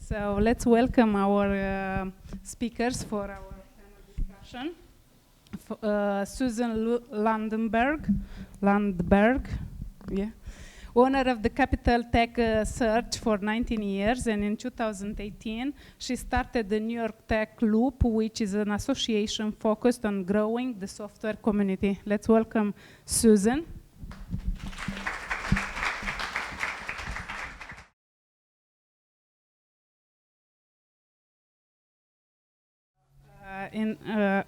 So let's welcome our speakers for our panel discussion. Susan Lundberg, yeah, owner of the Capital Tech Search for 19 years, and in 2018 she started the New York Tech Loop, which is an association focused on growing the software community. Let's welcome Susan.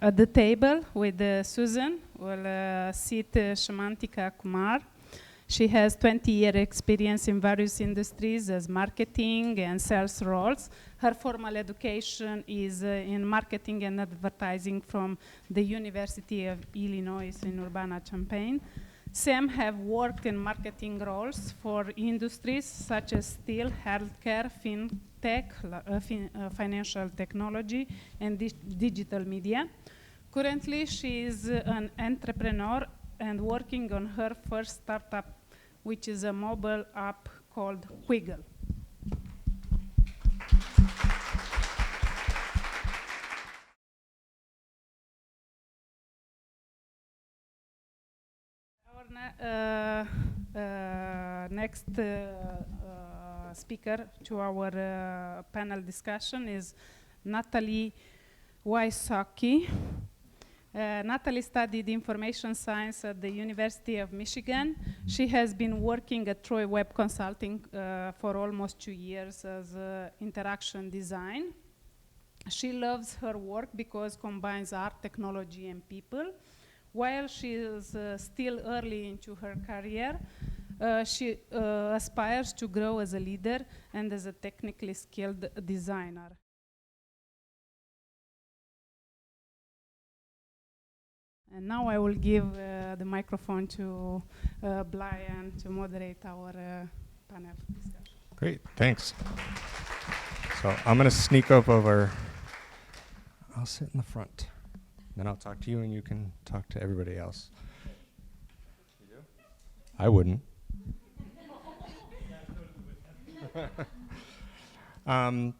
At the table with Susan will sit Shimantika Kumar. She has 20-year experience in various industries as marketing and sales roles. Her formal education is in marketing and advertising from the University of Illinois in Urbana-Champaign. Sam have worked in marketing roles for industries such as steel, healthcare, fintech, financial technology, and digital media. Currently, she is an entrepreneur and working on her first startup, which is a mobile app called Quiggle. Next speaker to our panel discussion is Natalie Wysocki. Natalie studied information science at the University of Michigan. She has been working at Troy Web Consulting for almost 2 years as interaction design. She loves her work because it combines art, technology, and people. While she is still early into her career, she aspires to grow as a leader and as a technically skilled designer. And now I will give the microphone to Blain to moderate our panel discussion. Great, thanks. So I'm going to sneak up over. I'll sit in the front. Then I'll talk to you, and you can talk to everybody else. You do? I wouldn't.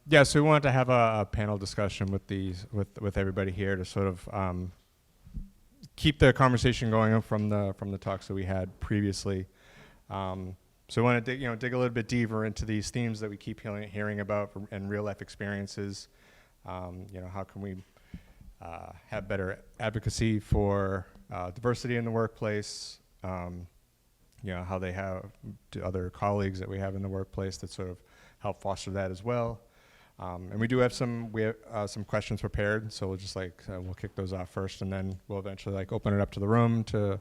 Yeah, so we wanted to have a panel discussion with everybody here to sort of keep the conversation going from the talks that we had previously. So we want to dig a little bit deeper into these themes that we keep hearing about and real life experiences. How can we have better advocacy for diversity in the workplace, how they have to other colleagues that we have in the workplace that sort of help foster that as well. And we do have some questions prepared, so we'll just we'll kick those off first, and then we'll eventually open it up to the room to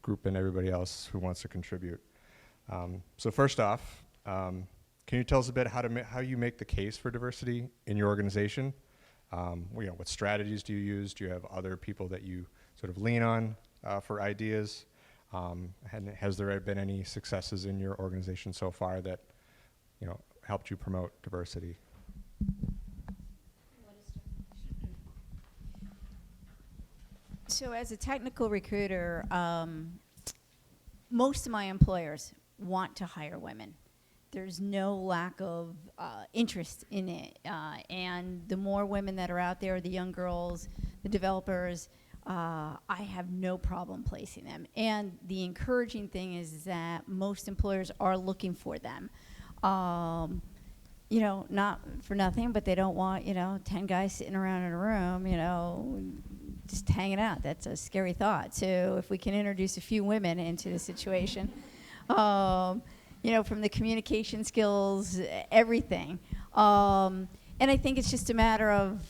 group in everybody else who wants to contribute. So first off, can you tell us a bit how you make the case for diversity in your organization? What strategies do you use? Do you have other people that you sort of lean on for ideas? And has there been any successes in your organization so far that helped you promote diversity? So as a technical recruiter, most of my employers want to hire women. There's no lack of interest in it. And the more women that are out there, the young girls, the developers, I have no problem placing them. And the encouraging thing is that most employers are looking for them. Not for nothing, but they don't want, 10 guys sitting around in a room, just hanging out. That's a scary thought. So if we can introduce a few women into the situation, from the communication skills, everything. And I think it's just a matter of,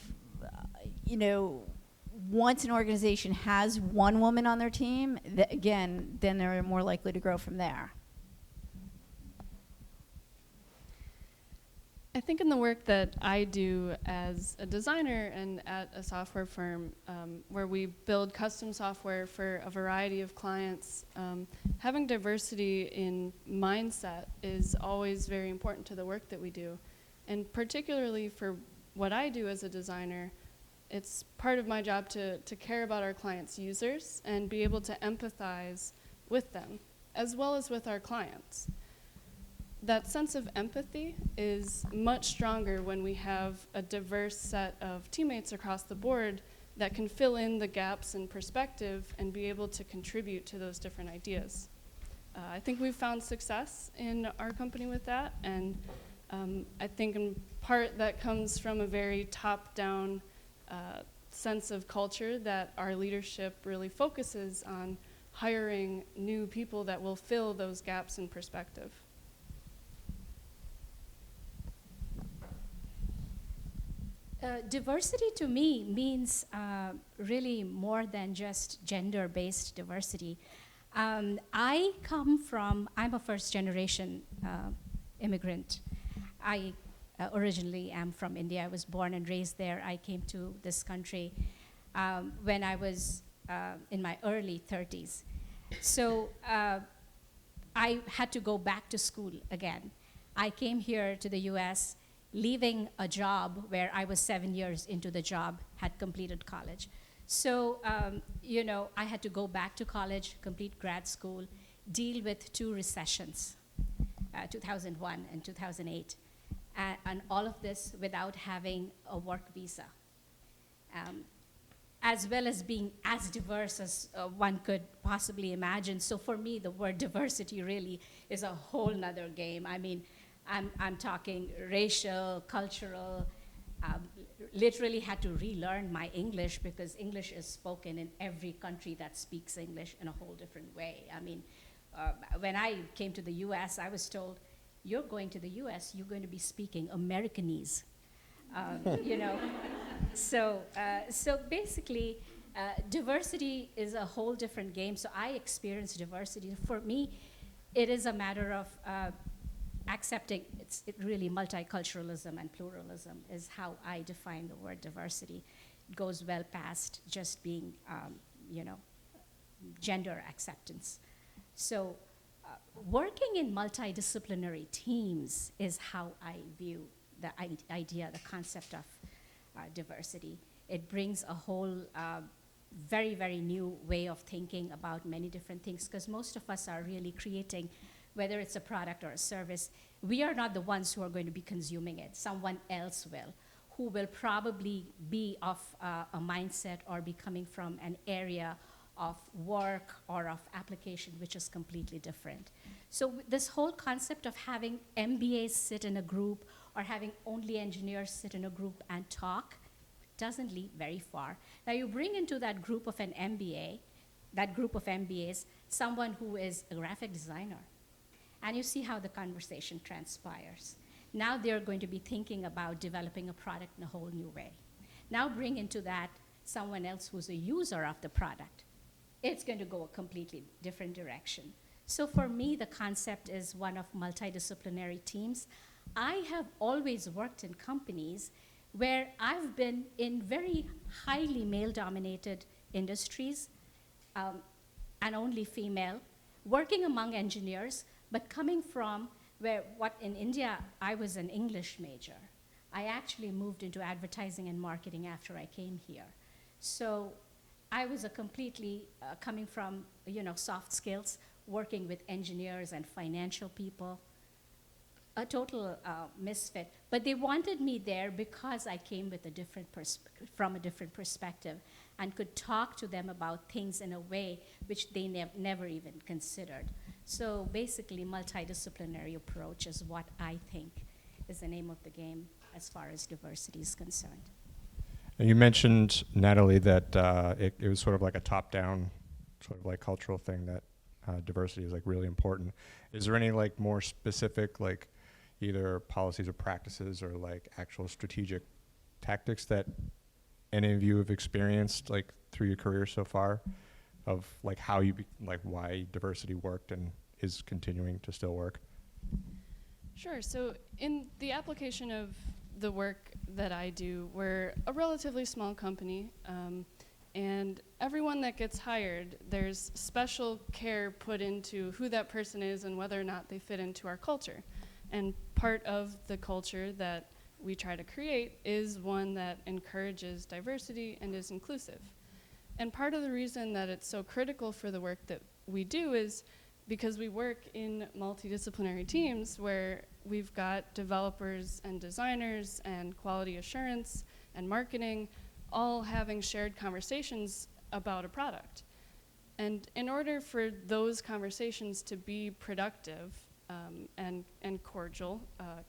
once an organization has one woman on their team, then they're more likely to grow from there. I think in the work that I do as a designer and at a software firm where we build custom software for a variety of clients, having diversity in mindset is always very important to the work that we do. And particularly for what I do as a designer, it's part of my job to care about our clients' users and be able to empathize with them, as well as with our clients. that sense of empathy is much stronger when we have a diverse set of teammates across the board that can fill in the gaps in perspective and be able to contribute to those different ideas. I think we've found success in our company with that, and I think in part that comes from a very top-down sense of culture that our leadership really focuses on hiring new people that will fill those gaps in perspective. Diversity to me means really more than just gender-based diversity. I'm a first-generation immigrant. I originally am from India. I was born and raised there. I came to this country when I was in my early 30s. So I had to go back to school again. I came here to the US leaving a job where I was 7 years into the job, had completed college. So, I had to go back to college, complete grad school, deal with 2 recessions, 2001 and 2008, and all of this without having a work visa, as well as being as diverse as one could possibly imagine. So for me, the word diversity really is a whole nother game. I mean, I'm talking racial, cultural, literally had to relearn my English because English is spoken in every country that speaks English in a whole different way. I mean, when I came to the US, I was told, you're going to the US, you're going to be speaking Americanese, So basically, diversity is a whole different game. So I experience diversity. For me, it is a matter of accepting really multiculturalism and pluralism is how I define the word diversity. It goes well past just being, gender acceptance. So working in multidisciplinary teams is how I view the idea, the concept of diversity. It brings a whole very, very new way of thinking about many different things, because most of us are really creating, whether it's a product or a service, we are not the ones who are going to be consuming it. Someone else will, who will probably be of a mindset or be coming from an area of work or of application which is completely different. So this whole concept of having MBAs sit in a group or having only engineers sit in a group and talk doesn't lead very far. Now you bring into that group of an MBA, that group of MBAs, someone who is a graphic designer, and you see how the conversation transpires. Now they're going to be thinking about developing a product in a whole new way. Now bring into that someone else who's a user of the product. It's going to go a completely different direction. So for me, the concept is one of multidisciplinary teams. I have always worked in companies where I've been in very highly male-dominated industries, and only female, working among engineers, but coming from in India, I was an English major. I actually moved into advertising and marketing after I came here. So I was a completely coming from, soft skills, working with engineers and financial people, a total misfit. But they wanted me there because I came with from a different perspective and could talk to them about things in a way which they never even considered. So basically, multidisciplinary approach is what I think is the name of the game as far as diversity is concerned. And you mentioned, Natalie, that it was sort of like a top-down, sort of like cultural thing that diversity is like really important. Is there any like more specific, like either policies or practices or like actual strategic tactics that any of you have experienced like through your career so far, of like how you why diversity worked and is continuing to still work? Sure. So in the application of the work that I do, we're a relatively small company, and everyone that gets hired, there's special care put into who that person is and whether or not they fit into our culture. And part of the culture that we try to create is one that encourages diversity and is inclusive. And part of the reason that it's so critical for the work that we do is because we work in multidisciplinary teams where we've got developers and designers and quality assurance and marketing all having shared conversations about a product. And in order for those conversations to be productive and cordial,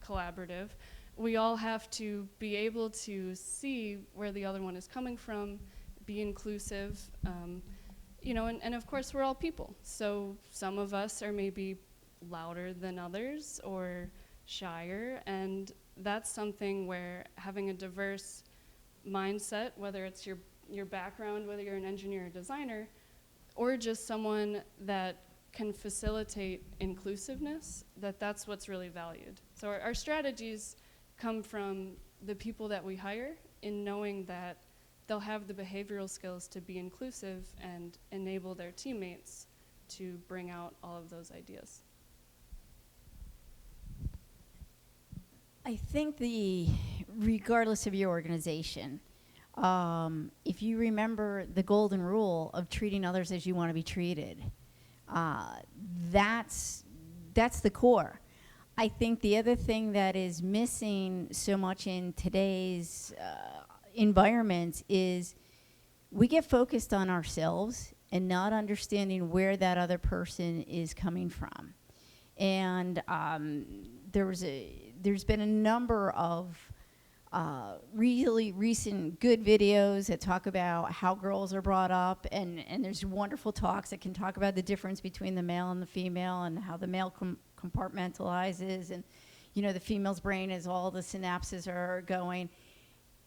collaborative, we all have to be able to see where the other one is coming from, be inclusive, you know, and of course we're all people. So some of us are maybe louder than others or shyer, and that's something where having a diverse mindset, whether it's your background, whether you're an engineer or designer, or just someone that can facilitate inclusiveness, that's what's really valued. So our strategies come from the people that we hire in knowing that they'll have the behavioral skills to be inclusive and enable their teammates to bring out all of those ideas. I think regardless of your organization, if you remember the golden rule of treating others as you want to be treated, that's the core. I think the other thing that is missing so much in today's environment is we get focused on ourselves and not understanding where that other person is coming from. And there's been a number of really recent good videos that talk about how girls are brought up, and there's wonderful talks that can talk about the difference between the male and the female and how the male compartmentalizes, and you know, the female's brain is all the synapses are going.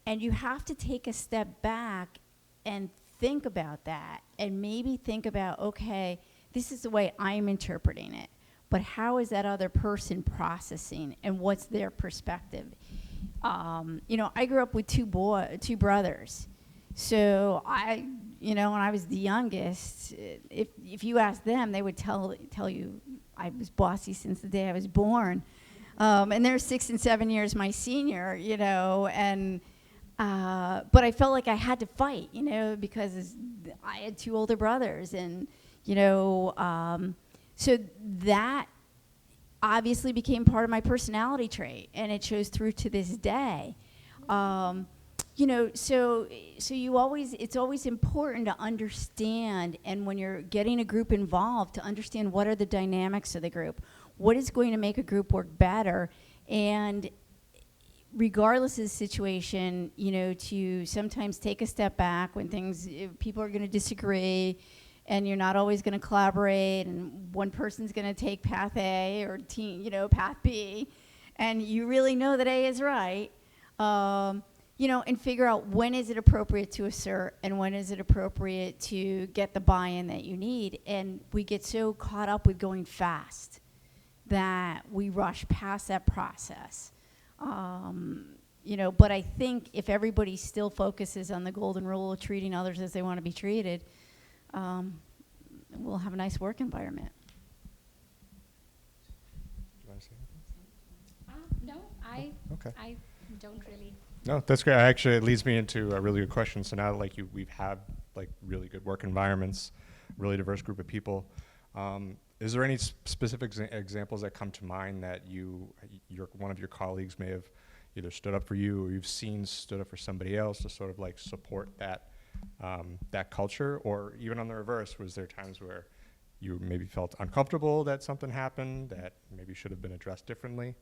And you have to take a step back and think about that, and maybe think about, okay, this is the way I'm interpreting it, but how is that other person processing, and what's their perspective? You know, I grew up with two brothers. So when I was the youngest, if you asked them, they would tell you I was bossy since the day I was born. And they're 6 and 7 years my senior, you know, and but I felt like I had to fight, you know, because I had two older brothers, and you know, so that obviously became part of my personality trait, and it shows through to this day. You know, so it's always important to understand, and when you're getting a group involved, to understand what are the dynamics of the group, what is going to make a group work better, and regardless of the situation, you know, to sometimes take a step back when people are going to disagree, and you're not always going to collaborate, and one person's going to take path A or path B, and you really know that A is right, you know, and figure out when is it appropriate to assert and when is it appropriate to get the buy-in that you need. And we get so caught up with going fast that we rush past that process. You know, but I think if everybody still focuses on the golden rule of treating others as they want to be treated, we'll have a nice work environment. Do you want to say anything? No, Okay. I don't really. No, that's great. Actually, it leads me into a really good question. So now, like we've had like really good work environments, really diverse group of people. Is there any specific examples that come to mind that one of your colleagues may have either stood up for you, or you've seen stood up for somebody else to sort of like support that that culture? Or even on the reverse, was there times where you maybe felt uncomfortable that something happened that maybe should have been addressed differently?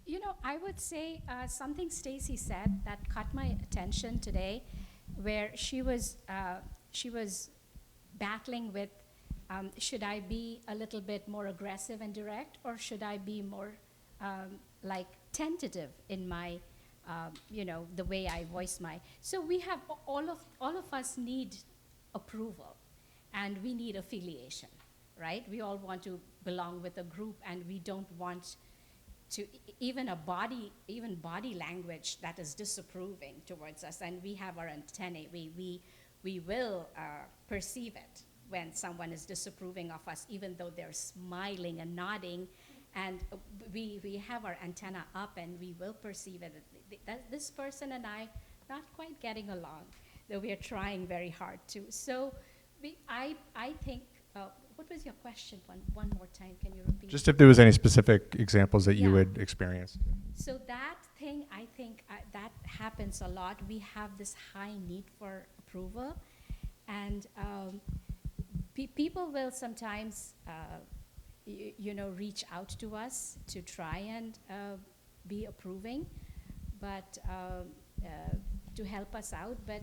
You know, I would say something Stacey said that caught my attention today, where she was battling with, should I be a little bit more aggressive and direct, or should I be more like tentative in my, the way I voice my. So we have all of us need approval, and we need affiliation, right? We all want to belong with a group, and we don't want to even body language that is disapproving towards us, and we have our antennae. We will perceive it when someone is disapproving of us, even though they're smiling and nodding, and we have our antenna up, and we will perceive it. That this person and I not quite getting along, though we are trying very hard to. So I think what was your question? One more time, can you repeat? Just if there was any specific examples that you Yeah. would experience. So that thing, I think that happens a lot. We have this high need for approval, and people will sometimes, reach out to us to try and be approving, but to help us out. But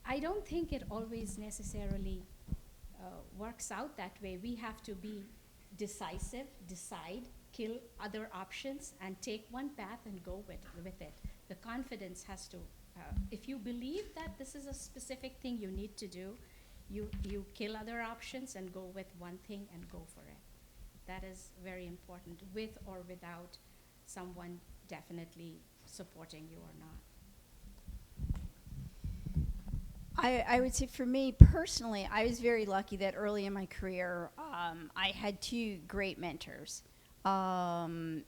I don't think it always necessarily works out that way. We have to be decisive, decide, kill other options, and take one path and go with it. The confidence has to, if you believe that this is a specific thing you need to do, you kill other options and go with one thing and go for it. That is very important, with or without someone definitely supporting you or not. I would say for me personally, I was very lucky that early in my career, I had two great mentors. And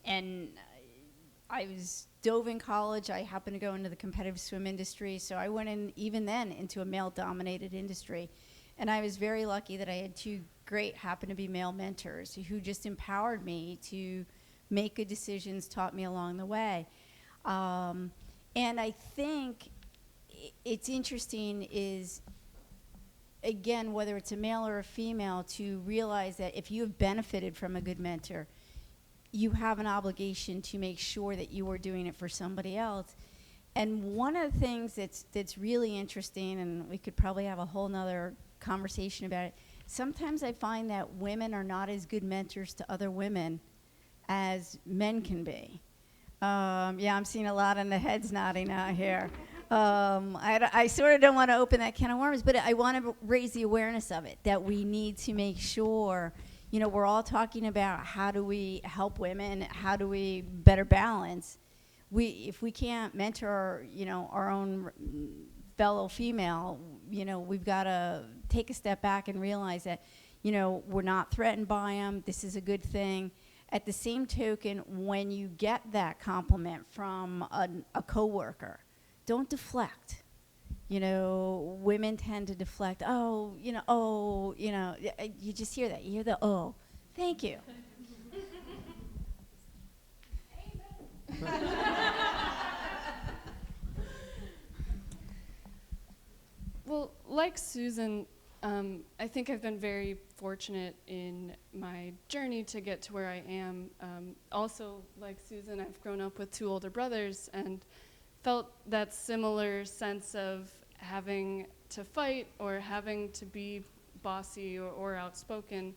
I was dove in college. I happened to go into the competitive swim industry, so I went in even then into a male-dominated industry. And I was very lucky that I had two great, happened to be male mentors who just empowered me to make good decisions, taught me along the way. And I think it's interesting is, again, whether it's a male or a female, to realize that if you have benefited from a good mentor, you have an obligation to make sure that you are doing it for somebody else. And one of the things that's really interesting, and we could probably have a whole nother conversation about it, sometimes I find that women are not as good mentors to other women as men can be. Yeah, I'm seeing a lot of the heads nodding out here. I sort of don't want to open that can of worms, but I want to raise the awareness of it, that we need to make sure, we're all talking about how do we help women, how do we better balance. If we can't mentor, our own fellow female, we've got to take a step back and realize that, we're not threatened by them. This is a good thing. At the same token, when you get that compliment from a coworker, don't deflect. Women tend to deflect. You just hear that. You hear the oh. Thank you. Well, like Susan, I think I've been very fortunate in my journey to get to where I am. Also, like Susan, I've grown up with two older brothers and felt that similar sense of having to fight or having to be bossy or outspoken.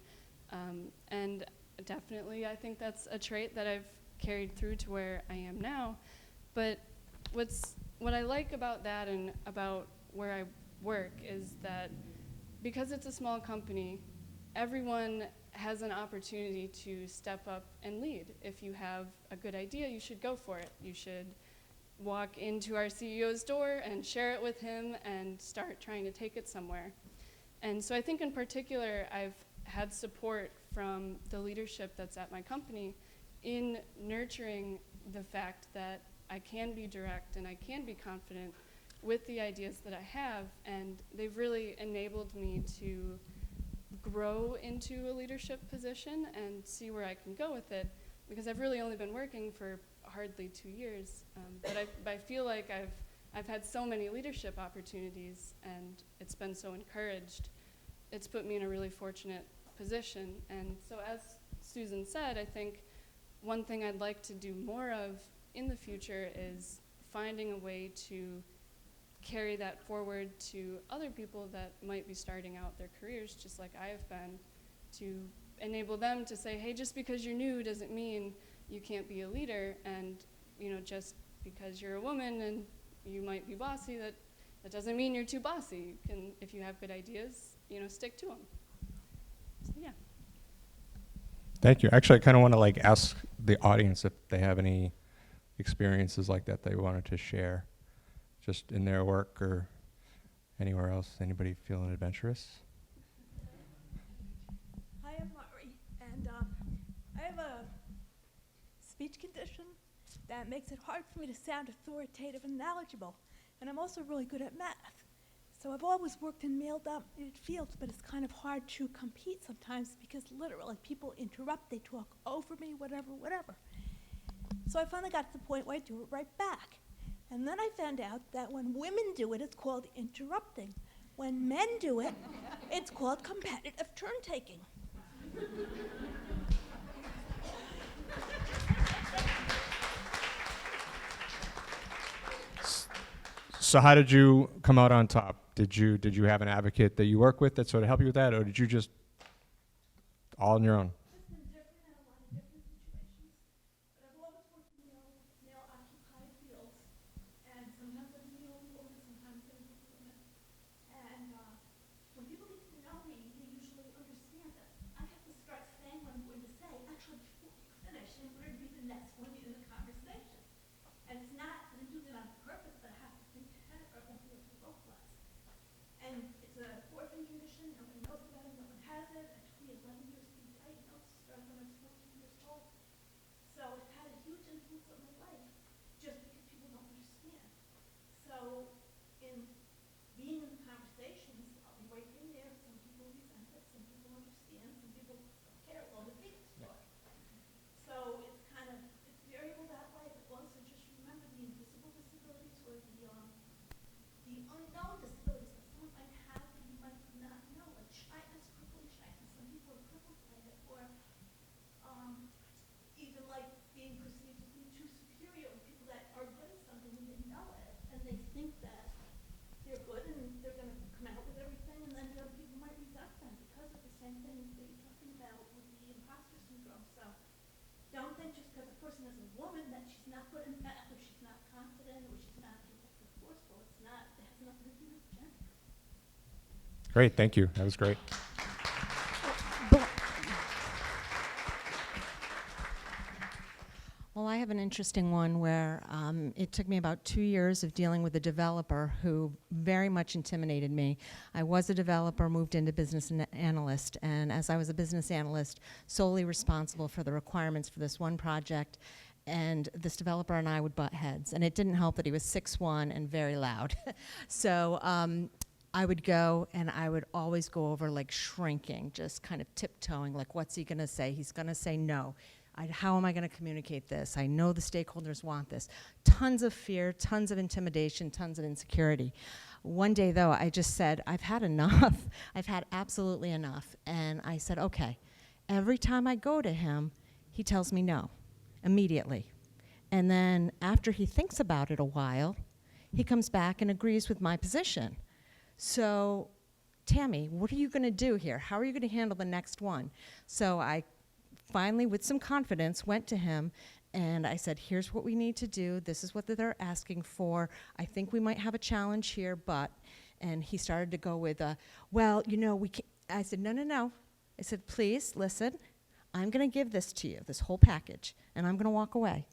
And definitely I think that's a trait that I've carried through to where I am now. But what I like about that and about where I work is that because it's a small company, everyone has an opportunity to step up and lead. If you have a good idea, you should go for it. You should walk into our CEO's door and share it with him and start trying to take it somewhere. And so I think in particular, I've had support from the leadership that's at my company in nurturing the fact that I can be direct and I can be confident with the ideas that I have, and they've really enabled me to grow into a leadership position and see where I can go with it, because I've really only been working for hardly 2 years, but I feel like I've had so many leadership opportunities and it's been so encouraged. It's put me in a really fortunate position. And so as Susan said, I think one thing I'd like to do more of in the future is finding a way to carry that forward to other people that might be starting out their careers just like I have been, to enable them to say, hey, just because you're new doesn't mean you can't be a leader, and just because you're a woman and you might be bossy, that doesn't mean you're too bossy. You can, if you have good ideas, stick to them. So yeah. Thank you. Actually, I kind of want to ask the audience if they have any experiences like that they wanted to share, just in their work or anywhere else. Anybody feeling adventurous? Hi, I'm Annmarie, and I have a speech condition that makes it hard for me to sound authoritative and knowledgeable, and I'm also really good at math. So I've always worked in male-dominated fields, but it's kind of hard to compete sometimes because literally people interrupt, they talk over me, whatever. So I finally got to the point where I do it right back. And then I found out that when women do it, it's called interrupting. When men do it, it's called competitive turn-taking. So how did you come out on top? Did you have an advocate that you work with that sort of helped you with that, or did you just all on your own? It's been different in a lot of different situations, but I've always worked in male-occupied fields, and sometimes I'm the only woman, sometimes I'm the woman. And when people get to know me, they usually understand that I have to start saying what I'm going to say, actually before you finish, in order to be the next one in the conversation. And it's not that I'm doing it on purpose, but I have to think ahead or I won't be able to vocalize. And it's an orphan condition, nobody knows about it, no one has it. I took me 11 years to be diagnosed, started when I was 14 years old. So it's had a huge influence on my life, just because people don't understand. So in being in the conversations, I'll be right in there. Some people resent it, some people understand, some people don't care, well, the big story. So it's kind of, it's variable that way, but also just remember the invisible disabilities or the unknown disabilities that someone might have that you might not know, like shyness, crippling shyness. Some people are crippled by it, or even like being perceived as being too superior with people that are good at something and they know it, and they think that they're good and they're going to come out with everything, and then other people might resent them because of the same thing that you're talking about with the imposter syndrome. So don't think just because a person is a woman that she's not good at math, or she's not confident, or she's not forceful. It's not, it has nothing to do with gender. Great, thank you. That was great. Well, I have an interesting one where it took me about 2 years of dealing with a developer who very much intimidated me. I was a developer, moved into business analyst, and as I was a business analyst, solely responsible for the requirements for this one project, and this developer and I would butt heads. And it didn't help that he was 6'1" and very loud. So I would go, and I would always go over like shrinking, just kind of tiptoeing, like what's he gonna say? He's gonna say no. How am I going to communicate this? I know the stakeholders want this. Tons of fear, tons of intimidation, tons of insecurity. One day, though, I just said, I've had enough. I've had absolutely enough. And I said, okay, every time I go to him, he tells me no, immediately. And then after he thinks about it a while, he comes back and agrees with my position. So, Tammy, what are you going to do here? How are you going to handle the next one? So I finally, with some confidence, went to him and I said, here's what we need to do. This is what they're asking for. I think we might have a challenge here, but, and he started to go with, well, you know, we can't. I said, no. I said, please, listen, I'm going to give this to you, this whole package, and I'm going to walk away.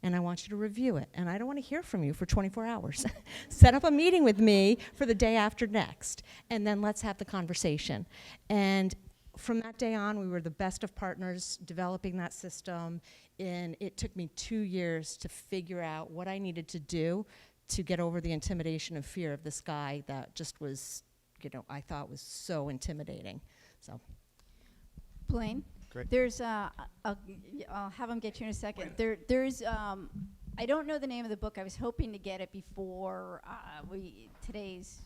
And I want you to review it. And I don't want to hear from you for 24 hours. Set up a meeting with me for the day after next, and then let's have the conversation. And from that day on, we were the best of partners developing that system, and it took me 2 years to figure out what I needed to do to get over the intimidation and fear of this guy that just was, you know, I thought was so intimidating. So, Blain, Great. there's I'll have him get you in a second. There's I don't know the name of the book. I was hoping to get it before today's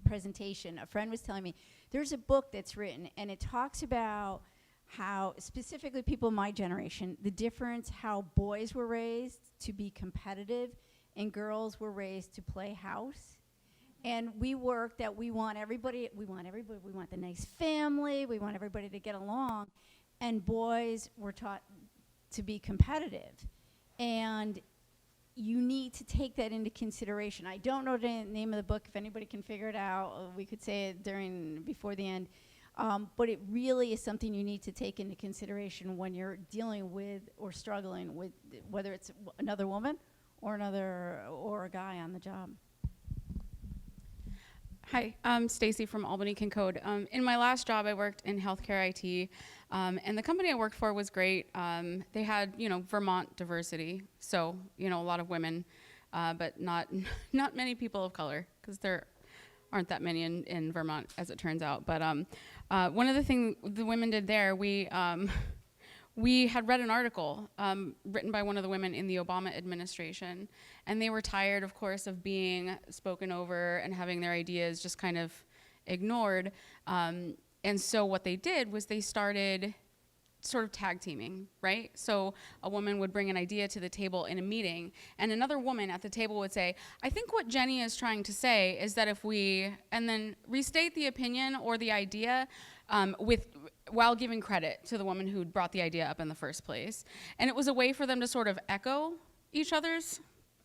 presentation. A friend was telling me there's a book that's written, and it talks about how, specifically people in my generation, the difference how boys were raised to be competitive and girls were raised to play house. And we work that we want everybody, we want the nice family, we want everybody to get along, and boys were taught to be competitive. And you need to take that into consideration. I don't know the name of the book. If anybody can figure it out, we could say it before the end. But it really is something you need to take into consideration when you're dealing with or struggling with whether it's another woman or a guy on the job. Hi, I'm Stacey from Albany Can Code. In my last job, I worked in healthcare IT, and the company I worked for was great. They had, Vermont diversity, so, a lot of women, but not many people of color, because they're aren't that many in Vermont, as it turns out. But one of the things the women did there, we had read an article written by one of the women in the Obama administration, and they were tired, of course, of being spoken over and having their ideas just kind of ignored. And so what they did was they started sort of tag teaming, right? So a woman would bring an idea to the table in a meeting, and another woman at the table would say, I think what Jenny is trying to say is that if we, and then restate the opinion or the idea while giving credit to the woman who'd brought the idea up in the first place. And it was a way for them to sort of echo each other's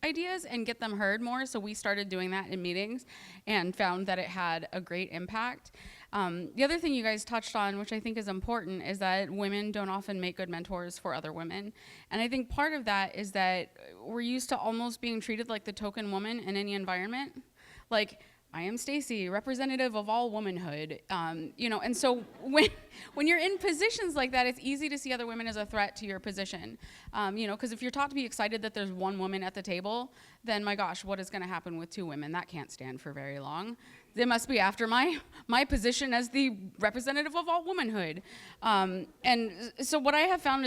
ideas and get them heard more. So we started doing that in meetings and found that it had a great impact. The other thing you guys touched on, which I think is important, is that women don't often make good mentors for other women. And I think part of that is that we're used to almost being treated like the token woman in any environment. Like, I am Stacey, representative of all womanhood, and so when you're in positions like that, it's easy to see other women as a threat to your position, because if you're taught to be excited that there's one woman at the table, then my gosh, what is going to happen with two women? That can't stand for very long. They must be after my position as the representative of all womanhood. And so what I have found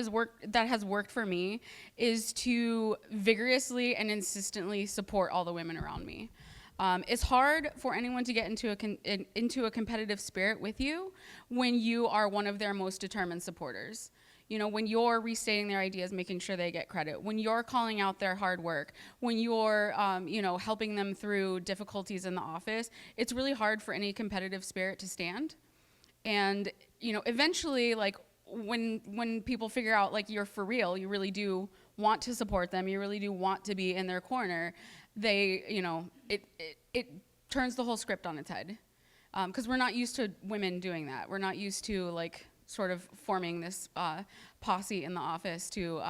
that has worked for me is to vigorously and insistently support all the women around me. It's hard for anyone to get into a competitive spirit with you when you are one of their most determined supporters. When you're restating their ideas, making sure they get credit, when you're calling out their hard work, when you're, helping them through difficulties in the office, it's really hard for any competitive spirit to stand. And, eventually, like, when people figure out, like, you're for real, you really do want to support them, you really do want to be in their corner, they, it turns the whole script on its head. Because we're not used to women doing that. We're not used to, like, sort of forming this posse in the office to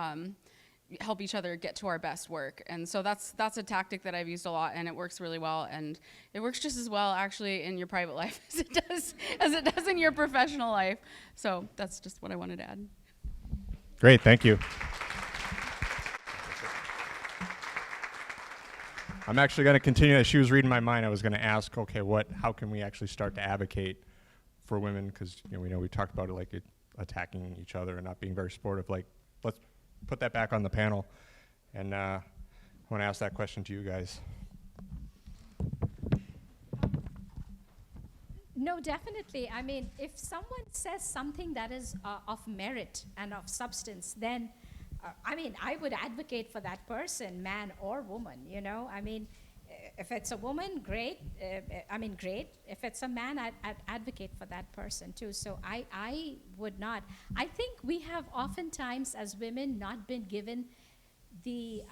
help each other get to our best work. And so that's a tactic that I've used a lot, and it works really well. And it works just as well, actually, in your private life as it does in your professional life. So that's just what I wanted to add. Great, thank you. I'm actually going to continue. As she was reading my mind, I was going to ask, okay, how can we actually start to advocate for women? Because we talked about it, like attacking each other and not being very supportive. Like, let's put that back on the panel. And I want to ask that question to you guys. No, definitely. I mean, if someone says something that is of merit and of substance, then I would advocate for that person, man or woman, I mean, if it's a woman, great. Great. If it's a man, I'd advocate for that person too. So I would not. I think we have oftentimes, as women, not been given we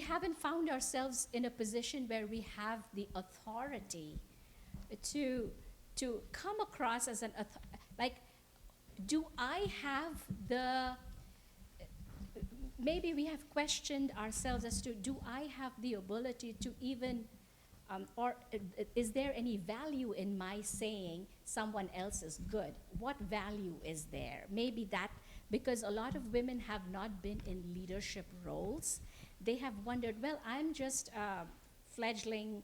haven't found ourselves in a position where we have the authority to come across as do I have maybe we have questioned ourselves as to, do I have the ability to even, or is there any value in my saying someone else is good? What value is there? Maybe that, because a lot of women have not been in leadership roles, they have wondered, well, I'm just a fledgling,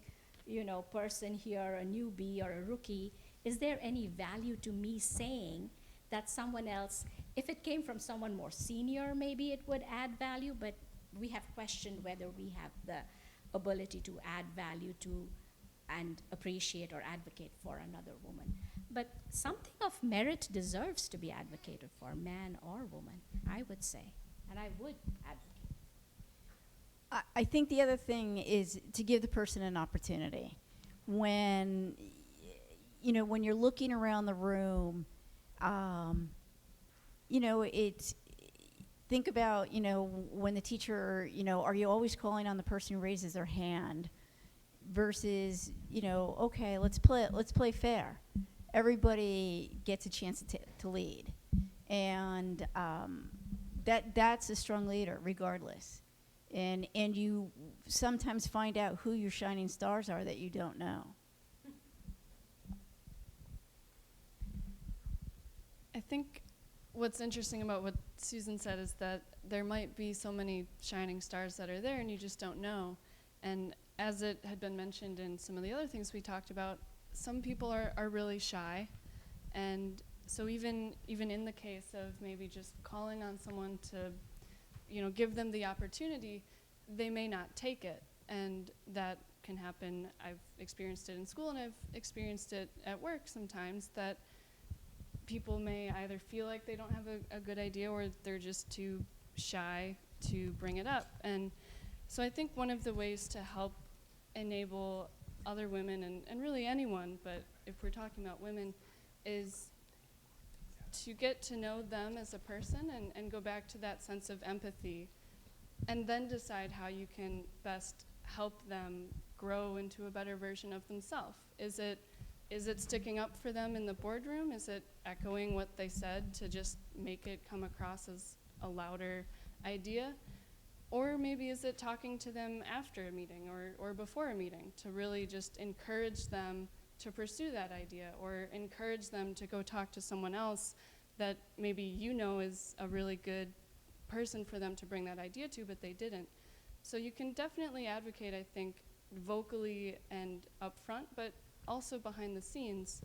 person here, a newbie or a rookie. Is there any value to me saying that someone else, if it came from someone more senior, maybe it would add value, but we have questioned whether we have the ability to add value to and appreciate or advocate for another woman. But something of merit deserves to be advocated for, man or woman, I would say, and I would advocate. I think the other thing is to give the person an opportunity. When you're looking around the room, it's, think about, when the teacher, are you always calling on the person who raises their hand versus, okay, let's play fair. Everybody gets a chance to lead. And that's a strong leader regardless. And you sometimes find out who your shining stars are that you don't know. I think what's interesting about what Susan said is that there might be so many shining stars that are there and you just don't know. And as it had been mentioned in some of the other things we talked about, some people are really shy. And so even in the case of maybe just calling on someone to, give them the opportunity, they may not take it. And that can happen. I've experienced it in school, and I've experienced it at work sometimes, that people may either feel like they don't have a good idea, or they're just too shy to bring it up. And so I think one of the ways to help enable other women, and really anyone, but if we're talking about women, is to get to know them as a person and go back to that sense of empathy, and then decide how you can best help them grow into a better version of themselves. Is it sticking up for them in the boardroom? Is it echoing what they said to just make it come across as a louder idea? Or maybe is it talking to them after a meeting or before a meeting to really just encourage them to pursue that idea, or encourage them to go talk to someone else that maybe is a really good person for them to bring that idea to, but they didn't. So you can definitely advocate, I think, vocally and upfront, but also behind the scenes,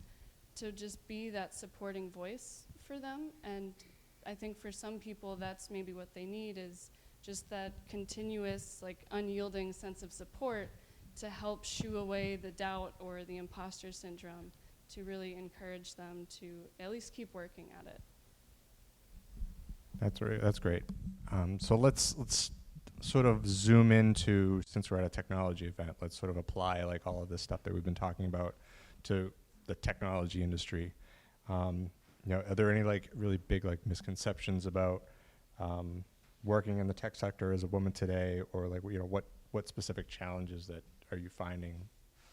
to just be that supporting voice for them. And I think for some people, that's maybe what they need, is just that continuous, unyielding sense of support to help shoo away the doubt or the imposter syndrome, to really encourage them to at least keep working at it. That's great. So let's sort of zoom into, since we're at a technology event, let's sort of apply all of this stuff that we've been talking about to the technology industry. Are there any really big misconceptions about working in the tech sector as a woman today, or what specific challenges that are you finding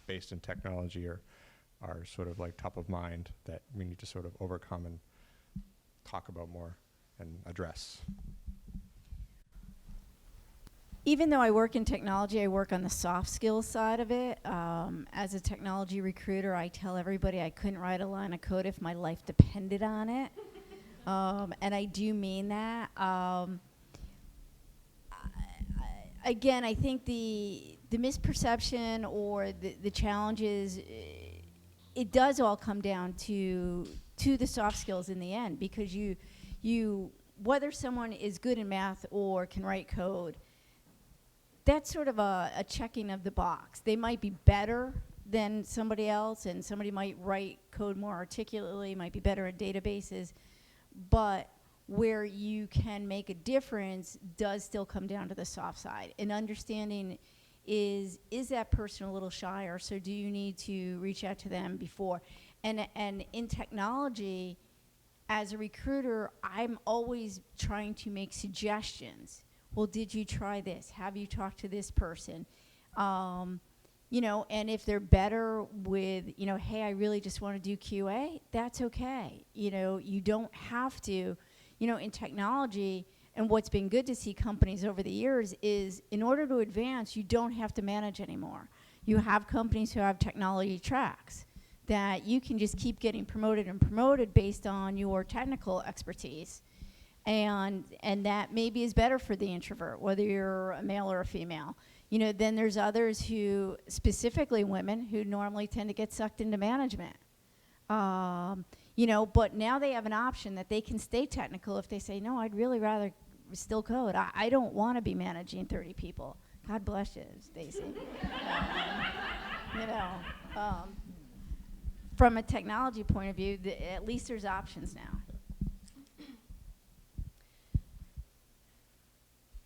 based in technology are sort of top of mind that we need to sort of overcome and talk about more and address? Even though I work in technology, I work on the soft skills side of it. As a technology recruiter, I tell everybody I couldn't write a line of code if my life depended on it. And I do mean that. Again, I think the misperception or the challenges, it does all come down to the soft skills in the end, because you whether someone is good in math or can write code, that's sort of a checking of the box. They might be better than somebody else, and somebody might write code more articulately, might be better at databases, but where you can make a difference does still come down to the soft side. And understanding is that person a little shy, or so do you need to reach out to them before? And in technology, as a recruiter, I'm always trying to make suggestions. Well, did you try this? Have you talked to this person? And if they're better with, hey, I really just want to do QA, that's okay. You don't have to, in technology, and what's been good to see companies over the years is, in order to advance, you don't have to manage anymore. You have companies who have technology tracks that you can just keep getting promoted and promoted based on your technical expertise. And that maybe is better for the introvert, whether you're a male or a female. Then there's others who, specifically women, who normally tend to get sucked into management. But now they have an option that they can stay technical if they say, no, I'd really rather still code. I don't want to be managing 30 people. God bless you, Stacey. From a technology point of view, at least there's options now.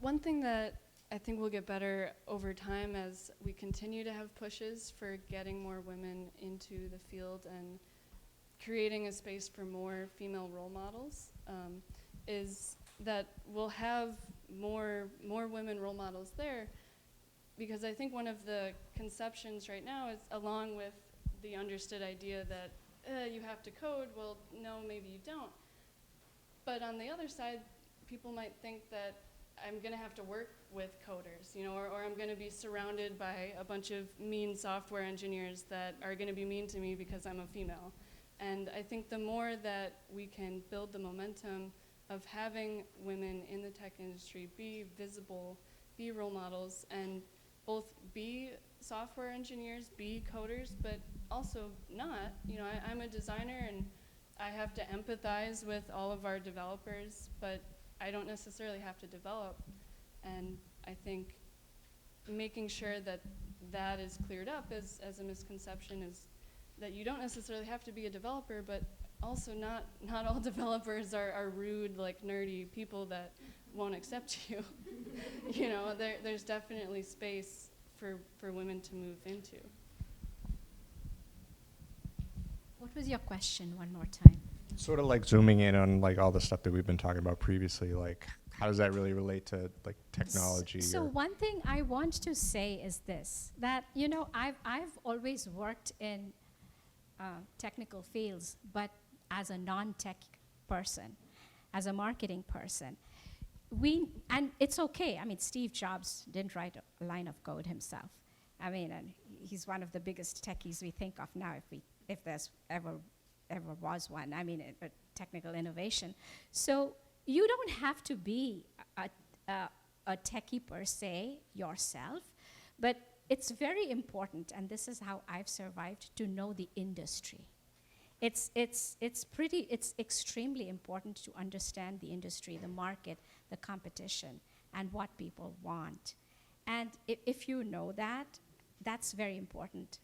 One thing that I think will get better over time as we continue to have pushes for getting more women into the field and creating a space for more female role models, is that we'll have more women role models there, because I think one of the conceptions right now is, along with the understood idea that you have to code, well, no, maybe you don't. But on the other side, people might think that I'm going to have to work with coders, or I'm going to be surrounded by a bunch of mean software engineers that are going to be mean to me because I'm a female. And I think the more that we can build the momentum of having women in the tech industry be visible, be role models, and both be software engineers, be coders, but also not. You know, I'm a designer and I have to empathize with all of our developers, but I don't necessarily have to develop. And I think making sure that that is cleared up as a misconception is that you don't necessarily have to be a developer, but also not all developers are rude, like nerdy people that won't accept you. You know, there's definitely space for women to move into. What was your question one more time? Sort of like zooming in on like all the stuff that we've been talking about previously, like how does that really relate to like technology? So or one thing I want to say is this, that, you know, I've always worked in technical fields, but as a non-tech person, as a marketing person, and it's okay. I mean, Steve Jobs didn't write a line of code himself. I mean, and he's one of the biggest techies we think of now, if there's ever was one. I mean, a technical innovation. So you don't have to be a techie per se yourself, but it's very important, and this is how I've survived, to know the industry. It's extremely important to understand the industry, the market, the competition, and what people want. And if you know that, that's very important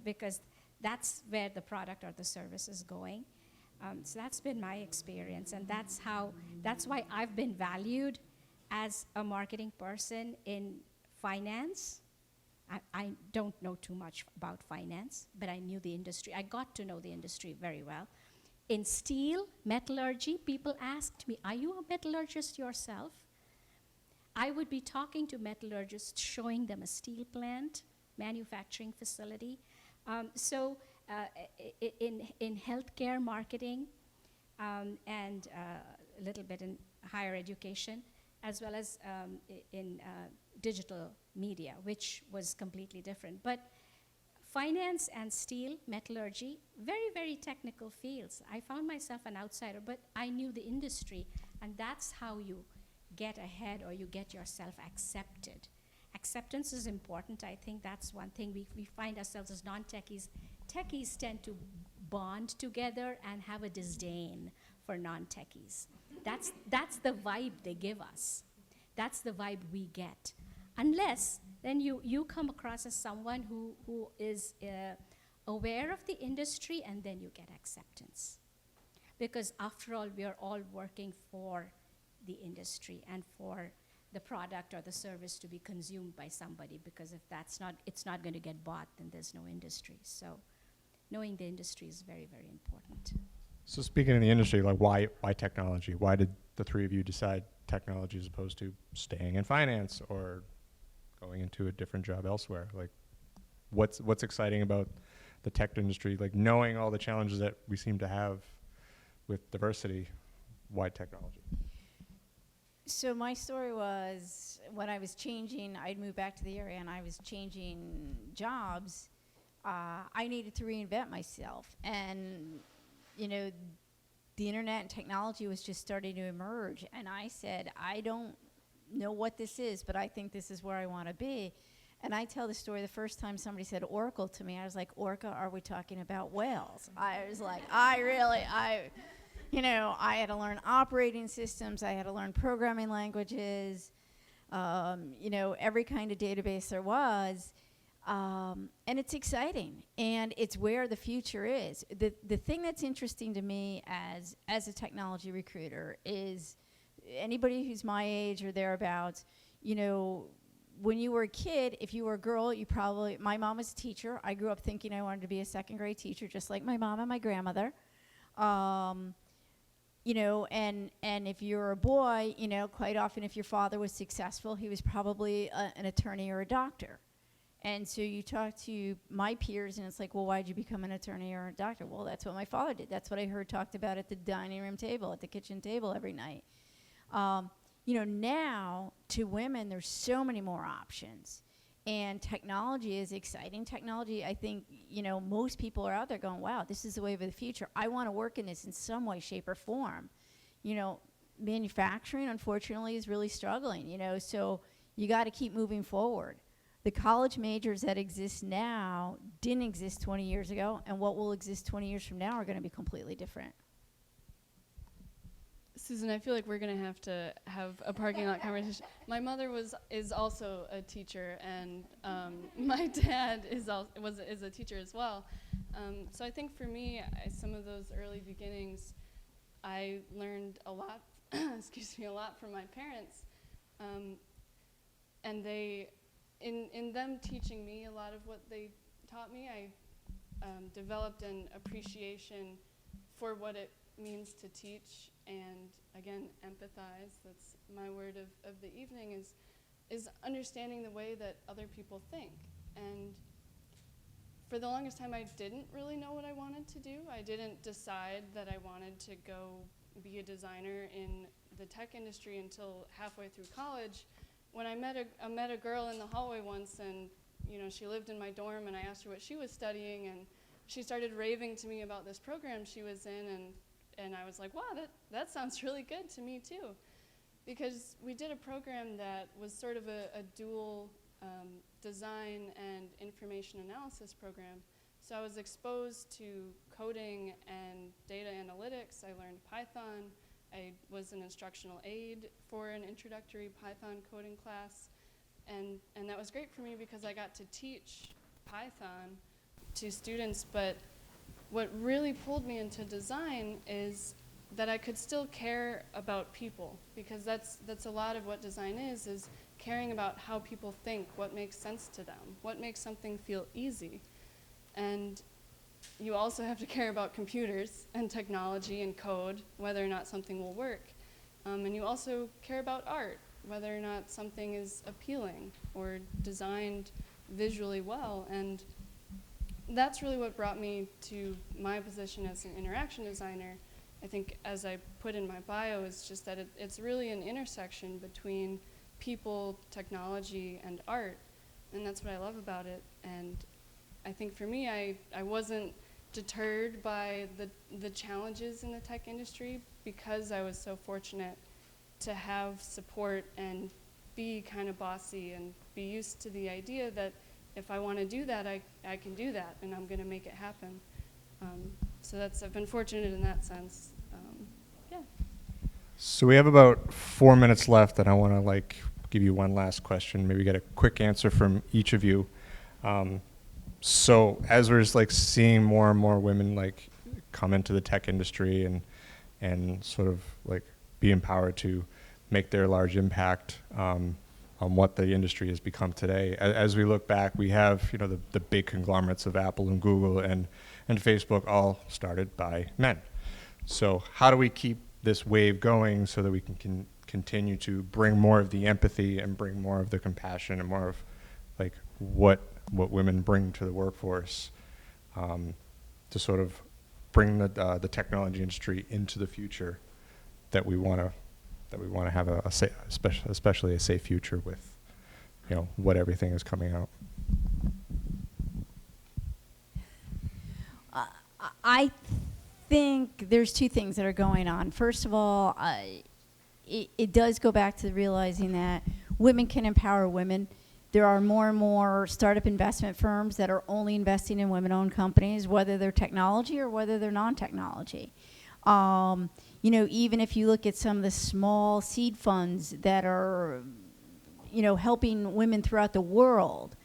because that's where the product or the service is going. So that's been my experience, and that's why I've been valued as a marketing person in finance. I don't know too much about finance, but I knew the industry. I got to know the industry very well. In steel, metallurgy, people asked me, are you a metallurgist yourself? I would be talking to metallurgists, showing them a steel plant, manufacturing facility. In healthcare marketing and a little bit in higher education, as well as in digital media, which was completely different. But finance and steel, metallurgy, very, very technical fields. I found myself an outsider, but I knew the industry, and that's how you get ahead or you get yourself accepted. Acceptance is important. I think that's one thing we find ourselves as non-techies. Techies tend to bond together and have a disdain for non-techies. That's the vibe they give us. That's the vibe we get. Unless then you come across as someone who is aware of the industry, and then you get acceptance. Because after all, we are all working for the industry and for the product or the service to be consumed by somebody, because if it's not going to get bought, then there's no industry. So knowing the industry is very, very important. So speaking in the industry, like why technology? Why did the three of you decide technology as opposed to staying in finance or going into a different job elsewhere? Like what's exciting about the tech industry? Like knowing all the challenges that we seem to have with diversity, why technology? So my story was when I was changing, I'd moved back to the area and I was changing jobs. I needed to reinvent myself, and you know, the internet and technology was just starting to emerge, and I said, I don't know what this is, but I think this is where I want to be. And I tell the story, the first time somebody said Oracle to me, I was like, Orca, are we talking about whales? I was like, you know, I had to learn operating systems, I had to learn programming languages, you know, every kind of database there was. And it's exciting, and it's where the future is. The thing that's interesting to me as a technology recruiter is anybody who's my age or thereabouts, you know, when you were a kid, if you were a girl, my mom was a teacher. I grew up thinking I wanted to be a second grade teacher, just like my mom and my grandmother. You know, and if you're a boy, you know, quite often if your father was successful, he was probably an attorney or a doctor. And so you talk to my peers, and it's like, well, why'd you become an attorney or a doctor? Well, that's what my father did. That's what I heard talked about at the dining room table, at the kitchen table every night. You know, now to women, there's so many more options. And technology is exciting. Technology, I think, you know, most people are out there going, wow, this is the wave of the future. I want to work in this in some way, shape, or form. You know, manufacturing, unfortunately, is really struggling, you know, so you got to keep moving forward. The college majors that exist now didn't exist 20 years ago, and what will exist 20 years from now are going to be completely different. Susan, I feel like we're going to have a parking lot conversation. My mother is also a teacher, and my dad is a teacher as well. So I think for me, some of those early beginnings, I learned a lot, a lot from my parents. And they, in them teaching me a lot of what they taught me, I developed an appreciation for what it means to teach and, again, empathize. That's my word of the evening, is understanding the way that other people think. And for the longest time, I didn't really know what I wanted to do. I didn't decide that I wanted to go be a designer in the tech industry until halfway through college, when I met a girl in the hallway once, and she lived in my dorm, and I asked her what she was studying, and she started raving to me about this program she was in, and I was like, wow, that sounds really good to me too. Because we did a program that was sort of a dual design and information analysis program. So I was exposed to coding and data analytics. I learned Python. I was an instructional aide for an introductory Python coding class. And that was great for me because I got to teach Python to students. But what really pulled me into design is that I could still care about people, because that's a lot of what design is caring about how people think, what makes sense to them, what makes something feel easy. And you also have to care about computers and technology and code, whether or not something will work. And you also care about art, whether or not something is appealing or designed visually well. And that's really what brought me to my position as an interaction designer. I think, as I put in my bio, is just that it's really an intersection between people, technology, and art. And that's what I love about it. And I think for me, I wasn't deterred by the challenges in the tech industry, because I was so fortunate to have support and be kind of bossy and be used to the idea that if I want to do that, I can do that, and I'm going to make it happen. So I've been fortunate in that sense. Yeah. So we have about 4 minutes left, and I want to give you one last question, maybe get a quick answer from each of you. So as we're just seeing more and more women come into the tech industry and sort of be empowered to make their large impact on what the industry has become today. As we look back, we have the big conglomerates of Apple and Google and Facebook all started by men. So how do we keep this wave going so that we can continue to bring more of the empathy and bring more of the compassion and more of what women bring to the workforce to sort of bring the technology industry into the future that we want to have especially a safe future with what everything is coming out. I think there's two things that are going on. First of all, it does go back to realizing that women can empower women. There are more and more startup investment firms that are only investing in women-owned companies, whether they're technology or whether they're non-technology. Even if you look at some of the small seed funds that are, helping women throughout the world,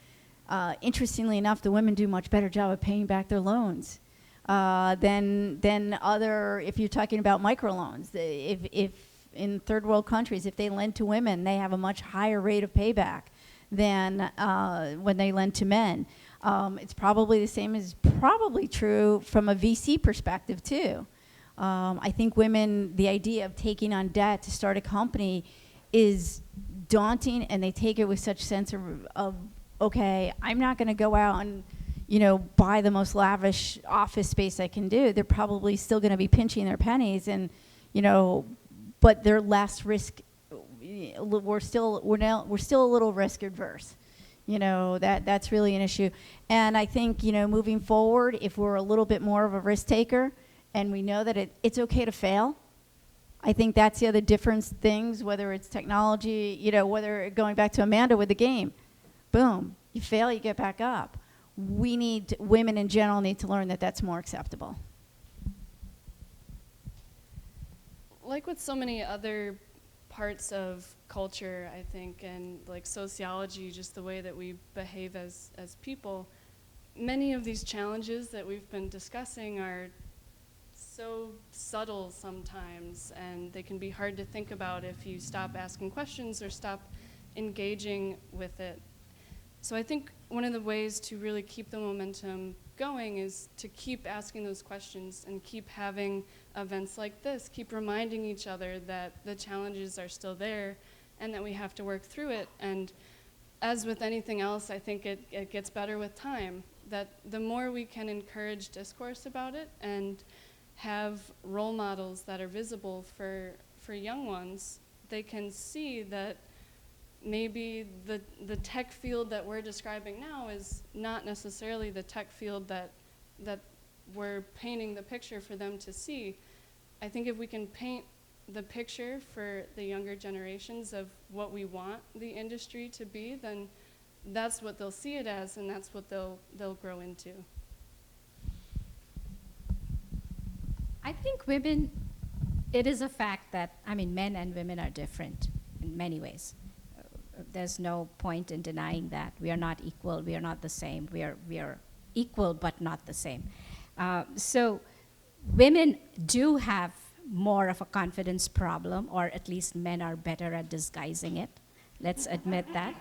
interestingly enough, the women do a much better job of paying back their loans than other, if you're talking about microloans. If in third world countries, if they lend to women, they have a much higher rate of payback than when they lend to men. It's probably the same as probably true from a VC perspective too. I think women, the idea of taking on debt to start a company is daunting, and they take it with such sense of okay, I'm not going to go out and buy the most lavish office space I can do. They're probably still going to be pinching their pennies, and but they're less risk. We're still a little risk adverse. That's really an issue. And I think moving forward, if we're a little bit more of a risk taker, and we know that it's okay to fail. I think that's the other difference things, whether it's technology, whether going back to Amanda with the game, boom, You fail, you get back up. Women in general need to learn that that's more acceptable. Like with so many other parts of culture, I think, and like sociology, just the way that we behave as people, many of these challenges that we've been discussing are so subtle sometimes, and they can be hard to think about if you stop asking questions or stop engaging with it. So I think one of the ways to really keep the momentum going is to keep asking those questions and keep having events like this, keep reminding each other that the challenges are still there and that we have to work through it. And as with anything else, I think it gets better with time, that the more we can encourage discourse about it and have role models that are visible for young ones, they can see that maybe the tech field that we're describing now is not necessarily the tech field that we're painting the picture for them to see. I think if we can paint the picture for the younger generations of what we want the industry to be, then that's what they'll see it as, and that's what they'll grow into. I think women, it is a fact that, I mean, men and women are different in many ways. There's no point in denying that. We are not equal, we are not the same. We are equal but not the same. So women do have more of a confidence problem, or at least men are better at disguising it. Let's admit that.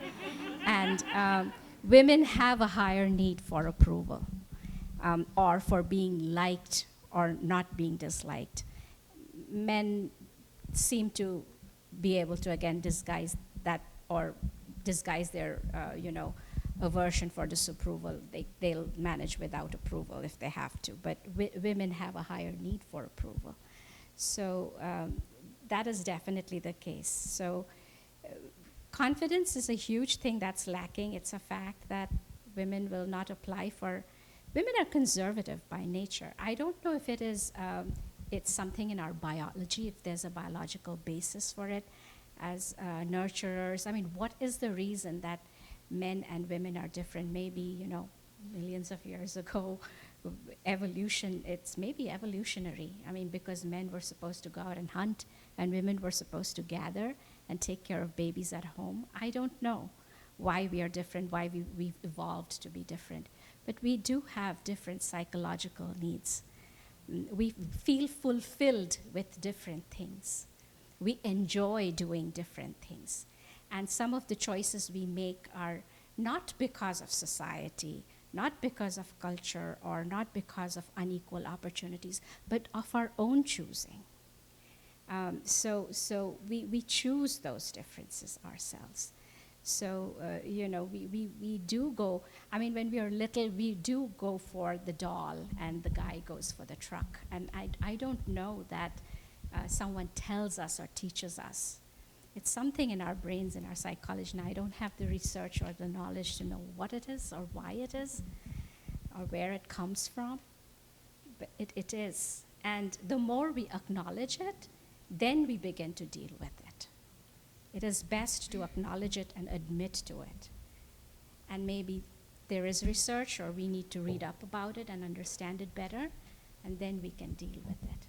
And women have a higher need for approval, or for being liked or not being disliked. Men seem to be able to, again, disguise that, or disguise their, aversion for disapproval. They'll manage without approval if they have to. But women have a higher need for approval. So that is definitely the case. So confidence is a huge thing that's lacking. It's a fact that women will not apply for. Women are conservative by nature. I don't know if it is, it's something in our biology, if there's a biological basis for it as nurturers. I mean, what is the reason that men and women are different? Maybe, millions of years ago, evolution, it's maybe evolutionary. I mean, because men were supposed to go out and hunt, and women were supposed to gather and take care of babies at home. I don't know why we are different, why we've evolved to be different. But we do have different psychological needs. We feel fulfilled with different things. We enjoy doing different things. And some of the choices we make are not because of society, not because of culture, or not because of unequal opportunities, but of our own choosing. So we choose those differences ourselves. So, we do go, I mean, when we are little, we do go for the doll, and the guy goes for the truck. And I don't know that someone tells us or teaches us. It's something in our brains, in our psychology, and I don't have the research or the knowledge to know what it is or why it is or where it comes from, but it is. And the more we acknowledge it, then we begin to deal with it. It is best to acknowledge it and admit to it. And maybe there is research, or we need to read up about it and understand it better, and then we can deal with it.